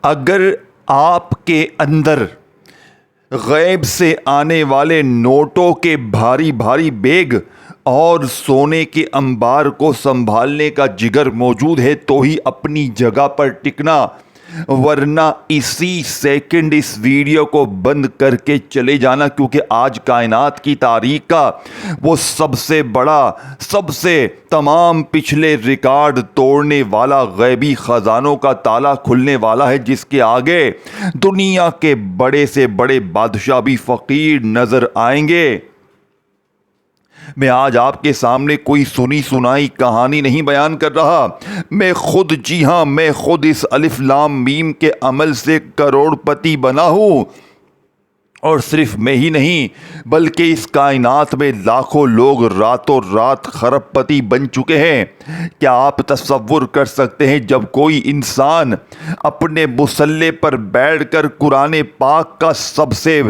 اگر آپ کے اندر غیب سے آنے والے نوٹوں کے بھاری بھاری بیگ اور سونے کے انبار کو سنبھالنے کا جگر موجود ہے تو ہی اپنی جگہ پر ٹکنا، ورنہ اسی سیکنڈ اس ویڈیو کو بند کر کے چلے جانا، کیونکہ آج کائنات کی تاریخ کا وہ سب سے بڑا، سب سے تمام پچھلے ریکارڈ توڑنے والا غیبی خزانوں کا تالا کھلنے والا ہے، جس کے آگے دنیا کے بڑے سے بڑے بادشاہ بھی فقیر نظر آئیں گے۔ میں آج آپ کے سامنے کوئی سنی سنائی کہانی نہیں بیان کر رہا، میں خود، جی ہاں، میں خود اس الف لام میم کے عمل سے کروڑ پتی بنا ہوں، اور صرف میں ہی نہیں بلکہ اس کائنات میں لاکھوں لوگ راتوں رات خرب پتی بن چکے ہیں۔ کیا آپ تصور کر سکتے ہیں جب کوئی انسان اپنے مصلے پر بیٹھ کر قرآن پاک کا سب سے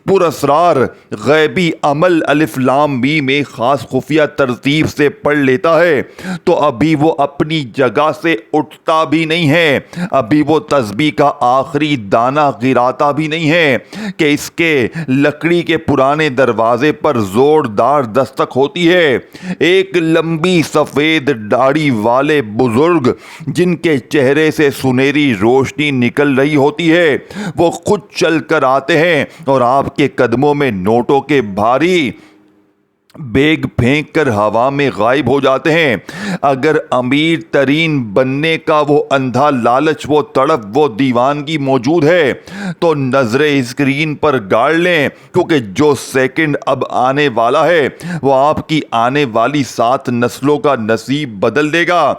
پراسرار غیبی عمل الف لام میم ایک خاص خفیہ ترتیب سے پڑھ لیتا ہے تو ابھی وہ اپنی جگہ سے اٹھتا بھی نہیں ہے، ابھی وہ تسبیح کا آخری دانہ گراتا بھی نہیں ہے کہ اس کے لکڑی کے پرانے دروازے پر زوردار دستک ہوتی ہے۔ ایک لمبی سفید داڑھی والے بزرگ جن کے چہرے سے سنہری روشنی نکل رہی ہوتی ہے، وہ خود چل کر آتے ہیں اور آپ کے قدموں میں نوٹوں کے بھاری بیگ پھینک کر ہوا میں غائب ہو جاتے ہیں۔ اگر امیر ترین بننے کا وہ اندھا لالچ، وہ تڑپ، وہ دیوانگی موجود ہے تو نظر اسکرین پر گاڑ لیں، کیونکہ جو سیکنڈ اب آنے والا ہے وہ آپ کی آنے والی 7 نسلوں کا نصیب بدل دے گا۔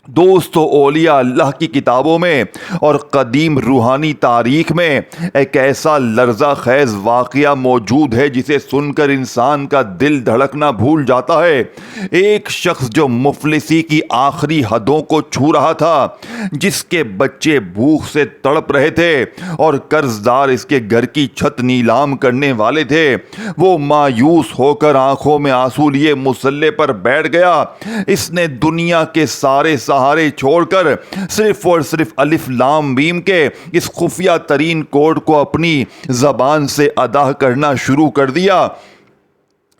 دوستو، اولیاء اللہ کی کتابوں میں اور قدیم روحانی تاریخ میں ایک ایسا لرزہ خیز واقعہ موجود ہے جسے سن کر انسان کا دل دھڑکنا بھول جاتا ہے۔ ایک شخص جو مفلسی کی آخری حدوں کو چھو رہا تھا، جس کے بچے بھوک سے تڑپ رہے تھے اور قرض دار اس کے گھر کی چھت نیلام کرنے والے تھے، وہ مایوس ہو کر آنکھوں میں آنسو لیے مصلے پر بیٹھ گیا۔ اس نے دنیا کے سارے سہارے چھوڑ کر صرف اور صرف الف لام میم کے اس خفیہ ترین کوڈ کو اپنی زبان سے ادا کرنا شروع کر دیا۔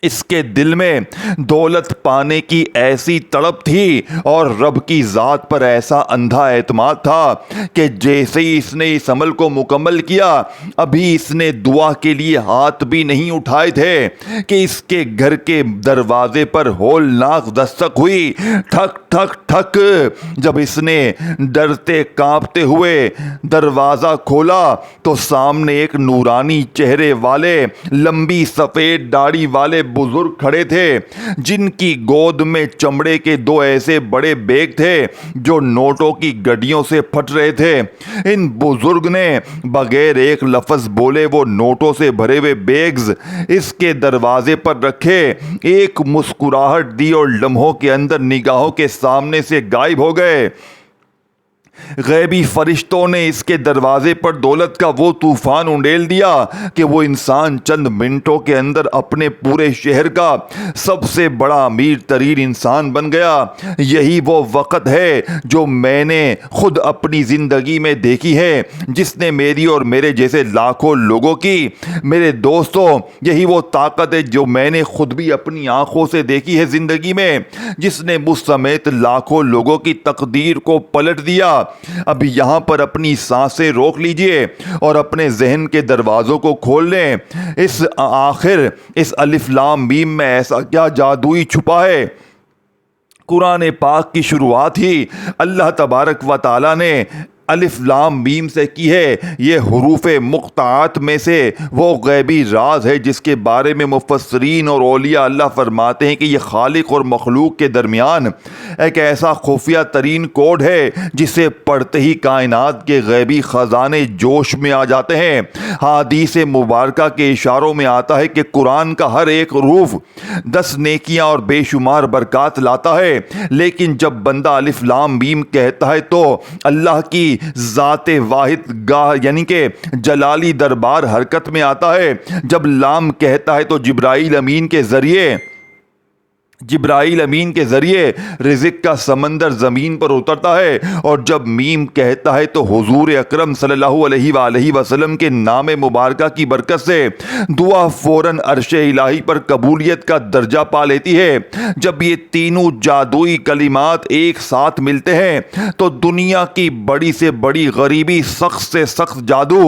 اس کے دل میں دولت پانے کی ایسی تڑپ تھی اور رب کی ذات پر ایسا اندھا اعتماد تھا کہ جیسے ہی اس نے اس عمل کو مکمل کیا، ابھی اس نے دعا کے لیے ہاتھ بھی نہیں اٹھائے تھے کہ اس کے گھر کے دروازے پر ہولناک دستک ہوئی۔ ٹھک ٹھک ٹھک۔ جب اس نے ڈرتے کانپتے ہوئے دروازہ کھولا تو سامنے ایک نورانی چہرے والے، لمبی سفید داڑھی والے بزرگ کھڑے تھے، جن کی گود میں چمڑے کے 2 ایسے بڑے بیگ تھے جو نوٹوں کی گڈیوں سے پھٹ رہے تھے۔ ان بزرگ نے بغیر ایک لفظ بولے وہ نوٹوں سے بھرے ہوئے بیگز اس کے دروازے پر رکھے، ایک مسکراہٹ دی اور لمحوں کے اندر نگاہوں کے سامنے سے غائب ہو گئے۔ غیبی فرشتوں نے اس کے دروازے پر دولت کا وہ طوفان انڈیل دیا کہ وہ انسان چند منٹوں کے اندر اپنے پورے شہر کا سب سے بڑا امیر ترین انسان بن گیا۔ یہی وہ وقت ہے جو میں نے خود اپنی زندگی میں دیکھی ہے، جس نے میری اور میرے جیسے لاکھوں لوگوں کی، میرے دوستوں، یہی وہ طاقت ہے جو میں نے خود بھی اپنی آنکھوں سے دیکھی ہے زندگی میں، جس نے مجھ سمیت لاکھوں لوگوں کی تقدیر کو پلٹ دیا۔ اب یہاں پر اپنی سانسیں روک لیجئے اور اپنے ذہن کے دروازوں کو کھول لیں۔ آخر اس الف لام میم میں ایسا کیا جادوئی چھپا ہے؟ قرآن پاک کی شروعات ہی اللہ تبارک و تعالی نے الف لام میم سے کی ہے۔ یہ حروف مقطعات میں سے وہ غیبی راز ہے جس کے بارے میں مفسرین اور اولیاء اللہ فرماتے ہیں کہ یہ خالق اور مخلوق کے درمیان ایک ایسا خفیہ ترین کوڈ ہے جسے پڑھتے ہی کائنات کے غیبی خزانے جوش میں آ جاتے ہیں۔ حدیث مبارکہ کے اشاروں میں آتا ہے کہ قرآن کا ہر ایک حروف 10 نیکیاں اور بے شمار برکات لاتا ہے، لیکن جب بندہ الف لام میم کہتا ہے تو اللہ کی ذات واحد گاہ یعنی کہ جلالی دربار حرکت میں آتا ہے۔ جب لام کہتا ہے تو جبرائیل امین کے ذریعے جبرائیل امین کے ذریعے رزق کا سمندر زمین پر اترتا ہے، اور جب میم کہتا ہے تو حضور اکرم صلی اللہ علیہ وآلہ وسلم کے نام مبارکہ کی برکت سے دعا فوراً عرش الہی پر قبولیت کا درجہ پا لیتی ہے۔ جب یہ تینوں جادوئی کلمات ایک ساتھ ملتے ہیں تو دنیا کی بڑی سے بڑی غریبی، سخت سے سخت جادو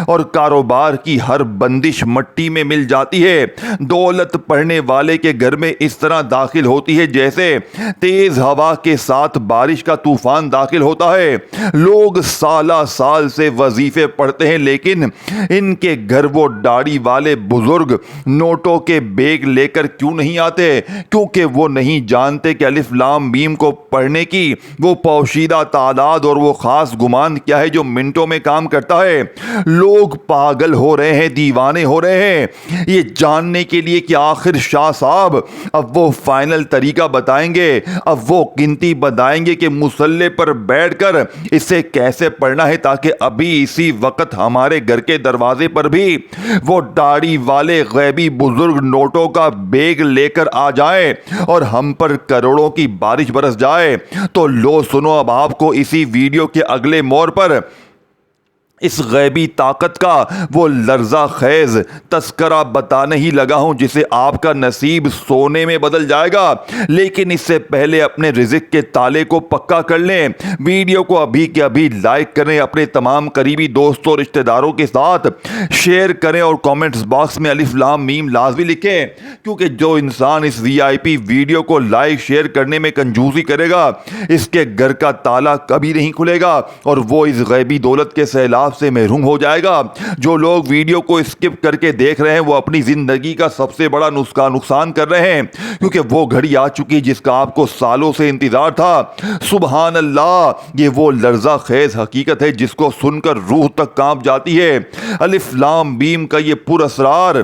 اور کاروبار کی ہر بندش مٹی میں مل جاتی ہے۔ دولت پڑھنے والے کے گھر میں اس طرح داخل ہوتی ہے جیسے تیز ہوا کے ساتھ بارش کا طوفان داخل ہوتا ہے۔ لوگ سالہ سال سے وظیفے پڑھتے ہیں، لیکن ان کے گھر وہ داڑھی والے بزرگ نوٹوں کے بیگ لے کر کیوں نہیں آتے؟ کیونکہ وہ نہیں جانتے کہ الف لام میم کو پڑھنے کی وہ پوشیدہ تعداد اور وہ خاص گمان کیا ہے جو منٹوں میں کام کرتا ہے۔ لوگ پاگل ہو رہے ہیں، دیوانے ہو رہے ہیں یہ جاننے کے لیے کہ آخر شاہ صاحب اب وہ فائنل طریقہ بتائیں گے، اب وہ گنتی بتائیں گے کہ مصلے پر بیٹھ کر اسے کیسے پڑھنا ہے، تاکہ ابھی اسی وقت ہمارے گھر کے دروازے پر بھی وہ داڑھی والے غیبی بزرگ نوٹوں کا بیگ لے کر آ جائیں اور ہم پر کروڑوں کی بارش برس جائے۔ تو لو سنو اب آپ کو اسی ویڈیو کے اگلے موڑ پر اس غیبی طاقت کا وہ لرزہ خیز تذکرہ بتانے ہی لگا ہوں جسے آپ کا نصیب سونے میں بدل جائے گا۔ لیکن اس سے پہلے اپنے رزق کے تالے کو پکا کر لیں، ویڈیو کو ابھی کے ابھی لائک کریں، اپنے تمام قریبی دوستوں اور رشتہ داروں کے ساتھ شیئر کریں اور کامنٹس باکس میں الف لام میم لازمی لکھیں، کیونکہ جو انسان اس وی آئی پی ویڈیو کو لائک شیئر کرنے میں کنجوسی کرے گا اس کے گھر کا تالا کبھی نہیں کھلے گا اور وہ اس غیبی دولت کے سیلاب سے محروم ہو جائے گا۔ جو لوگ ویڈیو کو اسکپ کر کے دیکھ رہے ہیں وہ اپنی زندگی کا سب سے بڑا نقصان کر رہے ہیں، کیونکہ وہ گھڑی آ چکی جس کا آپ کو سالوں سے انتظار تھا۔ سبحان اللہ، یہ وہ لرزہ خیز حقیقت ہے جس کو سن کر روح تک کانپ جاتی ہے۔ الف لام میم کا یہ پر اسرار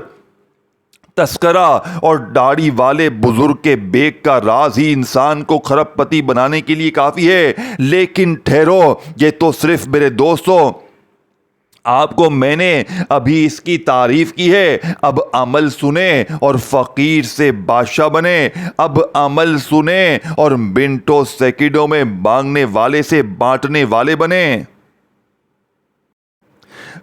تذکرہ اور داڑھی والے بزرگ کے بیگ کا راز ہی انسان کو کھرب پتی بنانے کے لیے کافی ہے۔ لیکن ٹھہرو، یہ تو صرف میرے دوستوں آپ کو میں نے ابھی اس کی تعریف کی ہے، اب عمل سنیں اور فقیر سے بادشاہ بنیں۔ اب عمل سنیں اور منٹوں سیکنڈوں میں مانگنے والے سے بانٹنے والے بنیں۔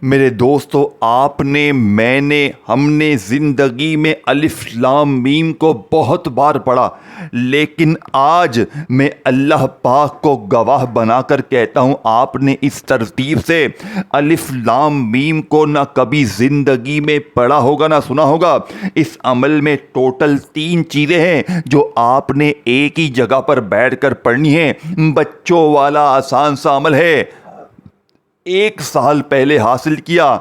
میرے دوستو، آپ نے، میں نے، ہم نے زندگی میں الف لام میم کو بہت بار پڑھا، لیکن آج میں اللہ پاک کو گواہ بنا کر کہتا ہوں آپ نے اس ترتیب سے الف لام میم کو نہ کبھی زندگی میں پڑھا ہوگا نہ سنا ہوگا۔ اس عمل میں ٹوٹل 3 چیزیں ہیں جو آپ نے ایک ہی جگہ پر بیٹھ کر پڑھنی ہیں۔ بچوں والا آسان سا عمل ہے، 1 سال پہلے حاصل کیا،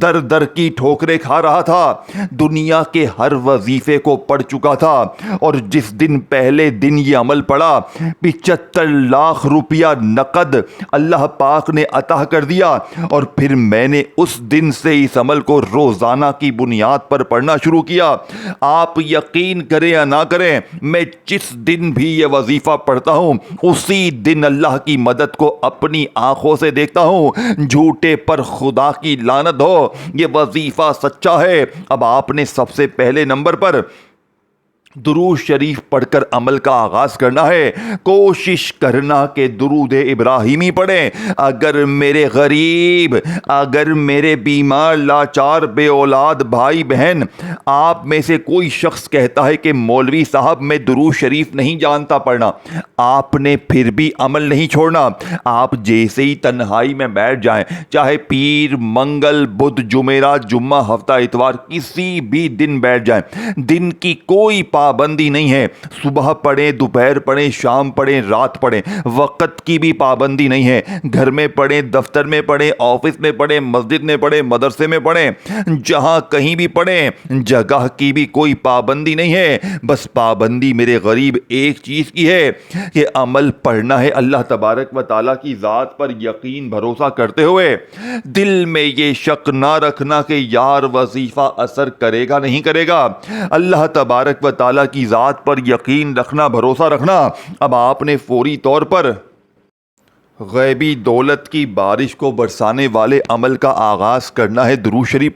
در در کی ٹھوکریں کھا رہا تھا، دنیا کے ہر وظیفے کو پڑھ چکا تھا، اور جس دن پہلے دن یہ عمل پڑھا 75 لاکھ روپیہ نقد اللہ پاک نے عطا کر دیا، اور پھر میں نے اس دن سے اس عمل کو روزانہ کی بنیاد پر پڑھنا شروع کیا۔ آپ یقین کریں یا نہ کریں، میں جس دن بھی یہ وظیفہ پڑھتا ہوں اسی دن اللہ کی مدد کو اپنی آنکھوں سے دیکھتا ہوں۔ جھوٹے پر خدا کی لعنت ہو، یہ وظیفہ سچا ہے۔ اب آپ نے سب سے پہلے نمبر پر درود شریف پڑھ کر عمل کا آغاز کرنا ہے۔ کوشش کرنا کہ درود ابراہیمی پڑھیں۔ اگر میرے غریب، اگر میرے بیمار لاچار بے اولاد بھائی بہن آپ میں سے کوئی شخص کہتا ہے کہ مولوی صاحب میں درود شریف نہیں جانتا پڑھنا، آپ نے پھر بھی عمل نہیں چھوڑنا۔ آپ جیسے ہی تنہائی میں بیٹھ جائیں، چاہے پیر، منگل، بدھ، جمعرات، جمعہ، ہفتہ، اتوار، کسی بھی دن بیٹھ جائیں، دن کی کوئی پابندی نہیں ہے، صبح پڑھیں، دوپہر پڑھیں، شام پڑھیں، رات پڑھیں، وقت کی بھی پابندی نہیں ہے، گھر میں پڑھیں، دفتر میں پڑھیں، آفس میں پڑھیں، مسجد میں پڑھیں، مدرسے میں پڑھیں، جہاں کہیں بھی پڑھیں، جگہ کی بھی کوئی پابندی نہیں ہے۔ بس پابندی میرے غریب ایک چیز کی ہے کہ عمل پڑھنا ہے اللہ تبارک و تعالیٰ کی ذات پر یقین بھروسہ کرتے ہوئے، دل میں یہ شک نہ رکھنا کہ یار وظیفہ اثر کرے گا نہیں کرے گا، اللہ تبارک و تعالیٰ کی ذات پر یقین رکھنا، بھروسہ رکھنا۔ اب آپ نے فوری طور پر غیبی دولت کی بارش کو برسانے والے عمل کا آغاز کرنا ہے درود شریف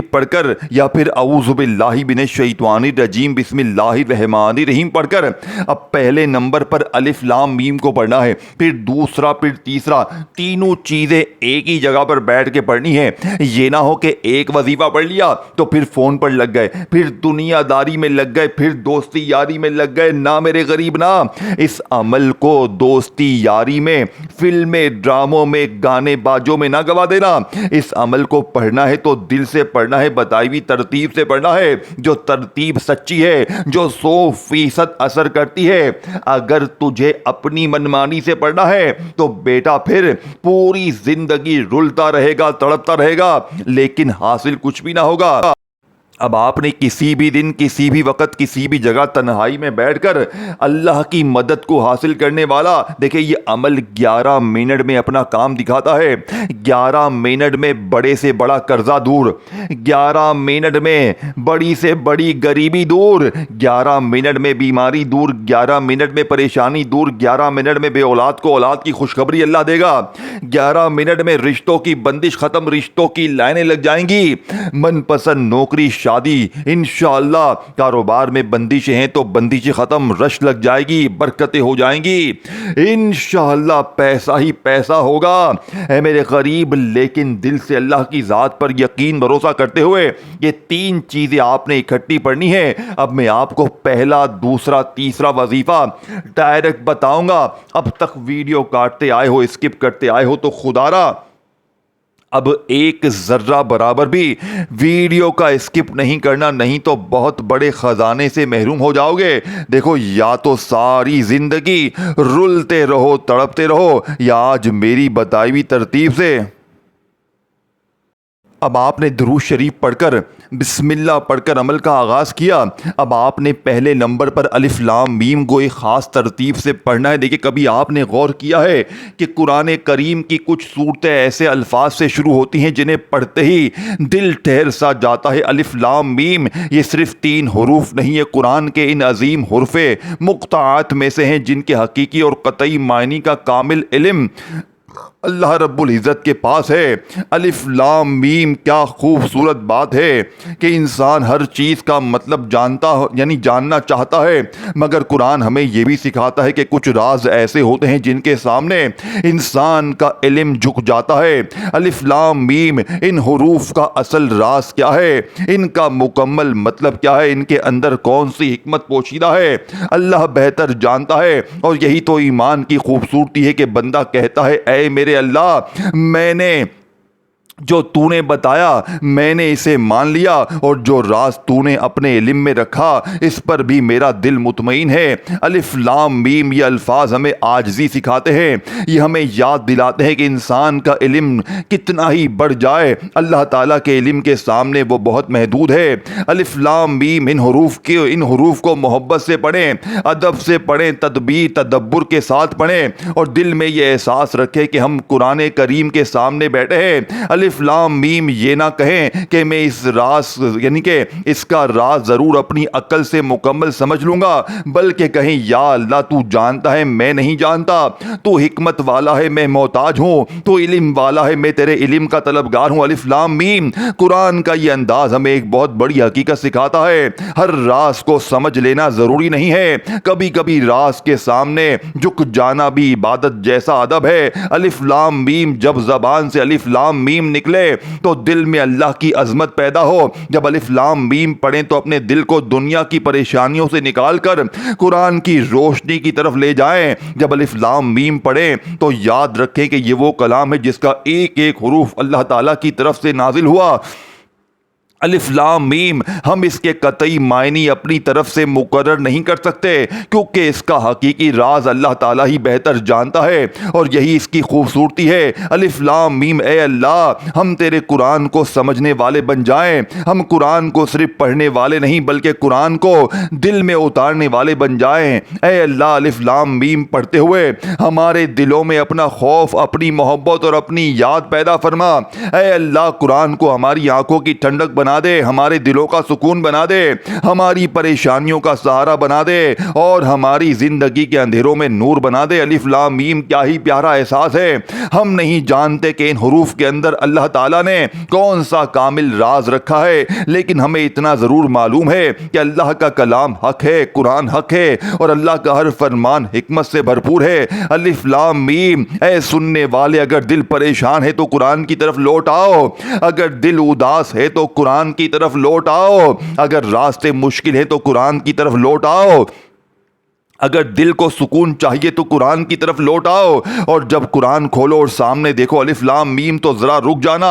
پڑھ کر یا پھر اعوذ باللہ من الشیطان الرجیم بسم اللہ الرحمن الرحیم پڑھ کر. اب پہلے نمبر پر الف لام میم کو پڑھنا ہے، پھر دوسرا، پھر تیسرا، تینوں چیزیں ایک ہی جگہ پر بیٹھ کے پڑھنی ہے. یہ نہ ہو کہ ایک وظیفہ پڑھ لیا تو پھر فون پر لگ گئے، پھر دنیا داری میں لگ گئے، پھر دوستی یاری میں لگ گئے. نہ میرے غریب نہ، اس عمل کو دوستی یاری میں، فلمیں، ڈراموں میں، گانے باجوں میں نہ گوا دینا. اس عمل کو پڑھنا ہے تو دل سے پڑھنا ہے، بتائی ہوئی ترتیب سے پڑھنا ہے، جو ترتیب سچی ہے، جو 100% اثر کرتی ہے. اگر تجھے اپنی منمانی سے پڑھنا ہے تو بیٹا پھر پوری زندگی رلتا رہے گا، تڑپتا رہے گا، لیکن حاصل کچھ بھی نہ ہوگا. اب آپ نے کسی بھی دن، کسی بھی وقت، کسی بھی جگہ تنہائی میں بیٹھ کر اللہ کی مدد کو حاصل کرنے والا، دیکھیں یہ عمل 11 منٹ میں اپنا کام دکھاتا ہے. 11 منٹ میں بڑے سے بڑا قرضہ دور، 11 منٹ میں بڑی سے بڑی غریبی دور، 11 منٹ میں بیماری دور، 11 منٹ میں پریشانی دور، 11 منٹ میں بے اولاد کو اولاد کی خوشخبری اللہ دے گا، 11 منٹ میں رشتوں کی بندش ختم، رشتوں کی لائنیں لگ جائیں گی، من پسند نوکری، شادی، انشاءاللہ کاروبار میں بندشیں ہیں تو بندشیں ختم، رش لگ جائے گی، برکتیں ہو جائیں گی، انشاءاللہ پیسہ ہی پیسہ ہوگا. اے میرے غریب، لیکن دل سے اللہ کی ذات پر یقین بھروسہ کرتے ہوئے یہ 3 چیزیں آپ نے اکٹھی پڑھنی ہے. اب میں آپ کو پہلا، دوسرا، تیسرا وظیفہ ڈائریکٹ بتاؤں گا. اب تک ویڈیو کاٹتے آئے ہو، اسکپ کرتے آئے ہو تو خدا را اب ایک ذرہ برابر بھی ویڈیو کا اسکپ نہیں کرنا، نہیں تو بہت بڑے خزانے سے محروم ہو جاؤ گے. دیکھو، یا تو ساری زندگی رلتے رہو، تڑپتے رہو، یا آج میری بتائی ہوئی ترتیب سے اب آپ نے درود شریف پڑھ کر، بسم اللہ پڑھ کر عمل کا آغاز کیا. اب آپ نے پہلے نمبر پر الف لام میم کو ایک خاص ترتیب سے پڑھنا ہے. دیکھیں، کبھی آپ نے غور کیا ہے کہ قرآن کریم کی کچھ صورتیں ایسے الفاظ سے شروع ہوتی ہیں جنہیں پڑھتے ہی دل ٹھہر سا جاتا ہے. الف لام میم یہ صرف 3 حروف نہیں ہے، قرآن کے ان عظیم حروف مقطعات میں سے ہیں جن کے حقیقی اور قطعی معنی کا کامل علم اللہ رب العزت کے پاس ہے. الف لام میم، کیا خوبصورت بات ہے کہ انسان ہر چیز کا مطلب جاننا چاہتا ہے، مگر قرآن ہمیں یہ بھی سکھاتا ہے کہ کچھ راز ایسے ہوتے ہیں جن کے سامنے انسان کا علم جھک جاتا ہے. الف لام میم، ان حروف کا اصل راز کیا ہے، ان کا مکمل مطلب کیا ہے، ان کے اندر کون سی حکمت پوشیدہ ہے، اللہ بہتر جانتا ہے. اور یہی تو ایمان کی خوبصورتی ہے کہ بندہ کہتا ہے، اے میرے اللہ، میں نے جو تو نے بتایا میں نے اسے مان لیا، اور جو راز تو نے اپنے علم میں رکھا اس پر بھی میرا دل مطمئن ہے. الف لام میم یہ الفاظ ہمیں عاجزی سکھاتے ہیں، یہ ہمیں یاد دلاتے ہیں کہ انسان کا علم کتنا ہی بڑھ جائے، اللہ تعالیٰ کے علم کے سامنے وہ بہت محدود ہے. الف لام میم، ان حروف کو محبت سے پڑھیں، ادب سے پڑھیں، تدبیر تدبر کے ساتھ پڑھیں، اور دل میں یہ احساس رکھیں کہ ہم قرآن کریم کے سامنے بیٹھے ہیں. الف لام میم یہ نہ کہیں کہ میں اس راز کہ اس کا راز ضرور اپنی عقل سے مکمل سمجھ لوں گا، بلکہ کہیں یا اللہ تو جانتا ہے میں نہیں جانتا، تو حکمت والا ہے میں محتاج ہوں، تو علم والا ہے میں تیرے علم کا طلبگار ہوں. الف لام میم، قرآن کا یہ انداز ہمیں ایک بہت بڑی حقیقت سکھاتا ہے. ہر راز کو سمجھ لینا ضروری نہیں ہے، کبھی کبھی راز کے سامنے جھک جانا بھی عبادت جیسا ادب ہے. الف لام میم، جب زبان سے الف لام میم نکلے تو دل میں اللہ کی عظمت پیدا ہو. جب الف لام میم پڑھیں تو اپنے دل کو دنیا کی پریشانیوں سے نکال کر قرآن کی روشنی کی طرف لے جائیں. جب الف لام میم پڑھیں تو یاد رکھیں کہ یہ وہ کلام ہے جس کا ایک ایک حروف اللہ تعالیٰ کی طرف سے نازل ہوا. الف لام میم، ہم اس کے قطعی معنی اپنی طرف سے مقرر نہیں کر سکتے، کیونکہ اس کا حقیقی راز اللہ تعالیٰ ہی بہتر جانتا ہے، اور یہی اس کی خوبصورتی ہے. الف لام میم، اے اللہ ہم تیرے قرآن کو سمجھنے والے بن جائیں، ہم قرآن کو صرف پڑھنے والے نہیں بلکہ قرآن کو دل میں اتارنے والے بن جائیں. اے اللہ، الف لام میم پڑھتے ہوئے ہمارے دلوں میں اپنا خوف، اپنی محبت اور اپنی یاد پیدا فرما. اے اللہ، قرآن کو ہماری آنکھوں کی ٹھنڈک بنا بنا دے, ہمارے دلوں کا سکون بنا دے, ہماری پریشانیوں کا سہارا بنا دے اور ہماری زندگی کے اندھیروں میں نور بنا دے. الف لام میم, کیا ہی پیارا احساس ہے. ہم نہیں جانتے کہ ان حروف کے اندر اللہ تعالیٰ نے کون سا کامل راز رکھا ہے, لیکن ہمیں اتنا ضرور معلوم ہے کہ اللہ کا کلام حق ہے, قرآن حق ہے اور اللہ کا ہر فرمان حکمت سے بھرپور ہے. الف لام میم, اے سننے والے, اگر دل پریشان ہے تو قرآن کی طرف لوٹ آؤ, اگر دل اداس ہے تو قرآن کی طرف لوٹ آؤ, اگر راستے مشکل ہے تو قرآن کی طرف لوٹ آؤ, اگر دل کو سکون چاہیے تو قرآن کی طرف لوٹ آؤ. اور جب قرآن کھولو اور سامنے دیکھو الف لام میم تو ذرا رک جانا,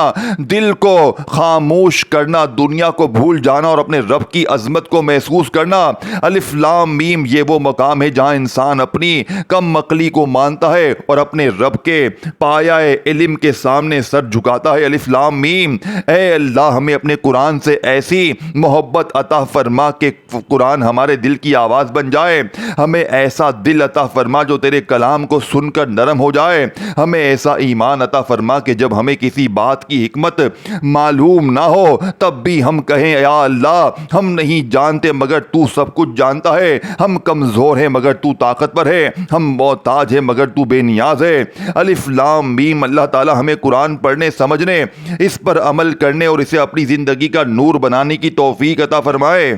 دل کو خاموش کرنا, دنیا کو بھول جانا اور اپنے رب کی عظمت کو محسوس کرنا. الف لام میم, یہ وہ مقام ہے جہاں انسان اپنی کم عقلی کو مانتا ہے اور اپنے رب کے پایہ علم کے سامنے سر جھکاتا ہے. الف لام میم, اے اللہ ہمیں اپنے قرآن سے ایسی محبت عطا فرما کہ قرآن ہمارے دل کی آواز بن جائے. ہمیں ایسا دل عطا فرما جو تیرے کلام کو سن کر نرم ہو جائے. ہمیں ایسا ایمان عطا فرما کہ جب ہمیں کسی بات کی حکمت معلوم نہ ہو تب بھی ہم کہیں یا اللہ ہم نہیں جانتے مگر تو سب کچھ جانتا ہے, ہم کمزور ہیں مگر تو طاقتور ہے, ہم محتاج ہیں مگر تو بے نیاز ہے. الف لام میم, اللہ تعالی ہمیں قرآن پڑھنے, سمجھنے, اس پر عمل کرنے اور اسے اپنی زندگی کا نور بنانے کی توفیق عطا فرمائے.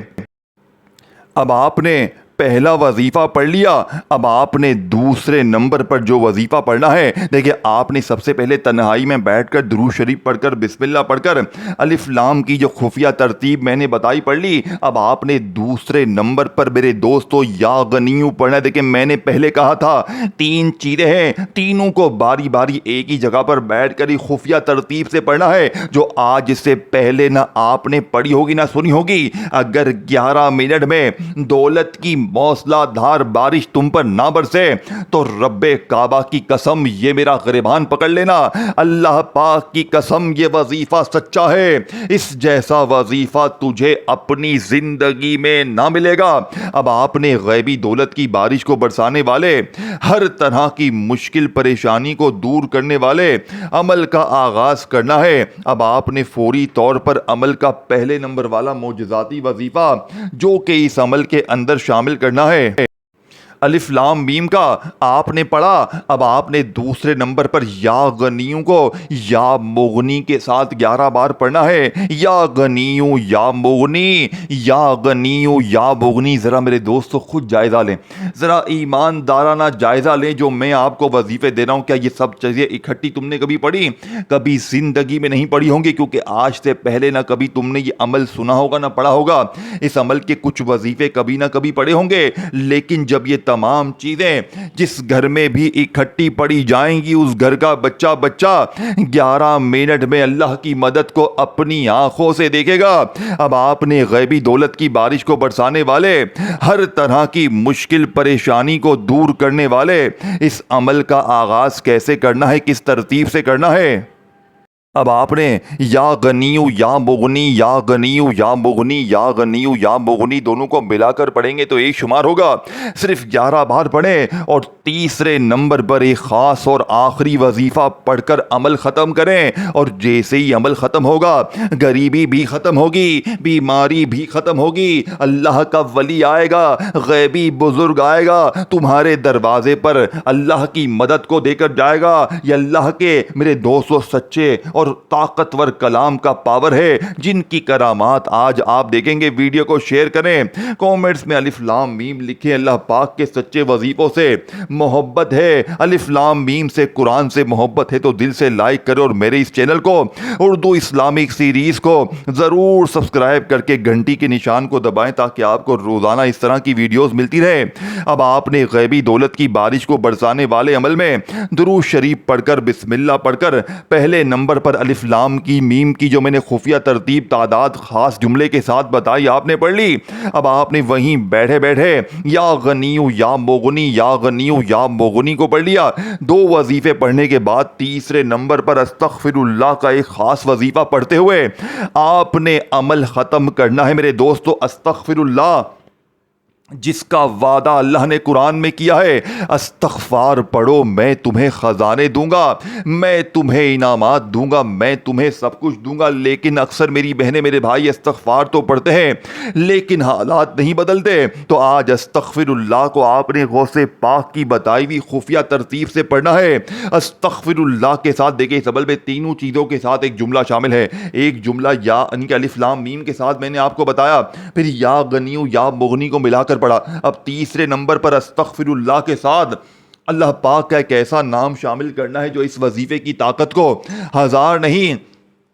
اب آپ نے پہلا وظیفہ پڑھ لیا, اب آپ نے دوسرے نمبر پر جو وظیفہ پڑھنا ہے, دیکھیں آپ نے سب سے پہلے تنہائی میں بیٹھ کر درود شریف پڑھ کر بسم اللہ پڑھ کر الف لام کی جو خفیہ ترتیب میں نے بتائی پڑھ لی. اب آپ نے دوسرے نمبر پر میرے دوستو یا غنیو پڑھنا ہے. دیکھیں میں نے پہلے کہا تھا 3 چیزیں ہیں, تینوں کو باری باری ایک ہی جگہ پر بیٹھ کر ہی خفیہ ترتیب سے پڑھنا ہے, جو آج سے پہلے نہ آپ نے پڑھی ہوگی نہ سنی ہوگی. اگر 11 منٹ میں دولت کی موسلا دھار بارش تم پر نہ برسے تو رب کعبہ کی قسم یہ میرا گریبان پکڑ لینا, اللہ پاک کی قسم یہ وظیفہ سچا ہے, اس جیسا وظیفہ تجھے اپنی زندگی میں نہ ملے گا. اب آپ نے غیبی دولت کی بارش کو برسانے والے, ہر طرح کی مشکل پریشانی کو دور کرنے والے عمل کا آغاز کرنا ہے. اب آپ نے فوری طور پر عمل کا پہلے نمبر والا معجزاتی وظیفہ جو کہ اس عمل کے اندر شامل کرنا ہے الف لام میم کا آپ نے پڑھا. اب آپ نے دوسرے نمبر پر یا غنیوں کو یا مغنی کے ساتھ 11 بار پڑھنا ہے. یا غنیوں یا مغنی, یا غنیوں یا مغنی. ذرا میرے دوستو خود جائزہ لیں, ذرا ایماندارانہ جائزہ لیں. جو میں آپ کو وظیفے دے رہا ہوں, کیا یہ سب چیزیں اکٹھی تم نے کبھی پڑھی؟ کبھی زندگی میں نہیں پڑھی ہوں گی, کیونکہ آج سے پہلے نہ کبھی تم نے یہ عمل سنا ہوگا نہ پڑھا ہوگا. اس عمل کے کچھ وظیفے کبھی نہ کبھی پڑھے ہوں گے, لیکن جب یہ تمام چیزیں جس گھر میں بھی اکٹھی پڑی جائیں گی, اس گھر کا بچہ 11 منٹ میں اللہ کی مدد کو اپنی آنکھوں سے دیکھے گا. اب آپ نے غیبی دولت کی بارش کو برسانے والے, ہر طرح کی مشکل پریشانی کو دور کرنے والے اس عمل کا آغاز کیسے کرنا ہے, کس ترتیب سے کرنا ہے. اب آپ نے یا غنیو یا مغنی, یا غنیو یا مغنی, یا غنیو یا مغنی دونوں کو ملا کر پڑھیں گے تو ایک شمار ہوگا. صرف 11 بار پڑھیں اور تیسرے نمبر پر ایک خاص اور آخری وظیفہ پڑھ کر عمل ختم کریں. اور جیسے ہی عمل ختم ہوگا, غریبی بھی ختم ہوگی, بیماری بھی ختم ہوگی, اللہ کا ولی آئے گا, غیبی بزرگ آئے گا, تمہارے دروازے پر اللہ کی مدد کو دے کر جائے گا. یہ اللہ کے میرے دوستو سچے اور طاقتور کلام کا پاور ہے, جن کی کرامات آج آپ دیکھیں گے. ویڈیو کو شیئر کریں, کومنٹس میں الف لام میم لکھیں. اللہ پاک کے سچے وظیفوں سے محبت ہے, الف لام میم سے, قرآن سے محبت ہے تو دل سے لائک کریں, اور میرے اس چینل کو اردو اسلامک سیریز کو ضرور سبسکرائب کر کے گھنٹی کے نشان کو دبائیں تاکہ آپ کو روزانہ اس طرح کی ویڈیوز ملتی رہے. اب آپ نے غیبی دولت کی بارش کو برسانے والے عمل میں درود شریف پڑھ کر بسم اللہ پڑھ کر پہلے نمبر پر الف لام کی میم کی جو میں نے خفیہ ترتیب تعداد خاص جملے کے ساتھ بتائی آپ نے پڑھ لی. اب آپ نے وہیں بیٹھے بیٹھے یا غنیو یا مغنی, یا غنیو یا مغنی کو پڑھ لیا. 2 وظیفے پڑھنے کے بعد تیسرے نمبر پر استغفر اللہ کا ایک خاص وظیفہ پڑھتے ہوئے آپ نے عمل ختم کرنا ہے. میرے دوستو استغفر اللہ جس کا وعدہ اللہ نے قرآن میں کیا ہے، استغفار پڑھو میں تمہیں خزانے دوں گا، میں تمہیں انعامات دوں گا، میں تمہیں سب کچھ دوں گا۔ لیکن اکثر میری بہنیں میرے بھائی استغفار تو پڑھتے ہیں لیکن حالات نہیں بدلتے۔ تو آج استغفر اللہ کو آپ نے غوث پاک کی بتائی ہوئی خفیہ ترتیب سے پڑھنا ہے۔ استغفر اللہ کے ساتھ دیکھیں اس عمل میں تینوں چیزوں کے ساتھ ایک جملہ شامل ہے۔ ایک جملہ یا یعنی کہ الف لام میم کے ساتھ میں نے آپ کو بتایا، پھر یا غنیو یا مغنی کو ملا کر پڑھا، اب تیسرے نمبر پر استغفر اللہ کے ساتھ اللہ پاک کا ایک ایسا نام شامل کرنا ہے جو اس وظیفے کی طاقت کو 1000 نہیں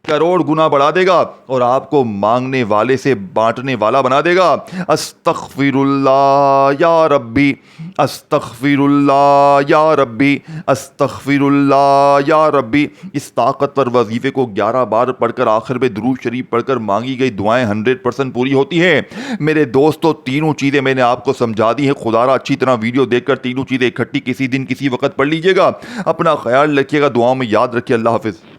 کروڑ گنا بڑھا دے گا اور آپ کو مانگنے والے سے بانٹنے والا بنا دے گا۔ استغفر اللہ یا ربی، استغفر اللہ یا ربی، استغفر اللہ یا ربی۔ اس طاقتور وظیفے کو 11 بار پڑھ کر آخر میں درود شریف پڑھ کر مانگی گئی دعائیں 100% پوری ہوتی ہیں۔ میرے دوستو تینوں چیزیں میں نے آپ کو سمجھا دی ہیں، خدا را اچھی طرح ویڈیو دیکھ کر تینوں چیزیں اکٹھی کسی دن کسی وقت پڑھ لیجئے گا۔ اپنا خیال رکھیے گا، دعاؤں میں یاد رکھیے۔ اللہ حافظ۔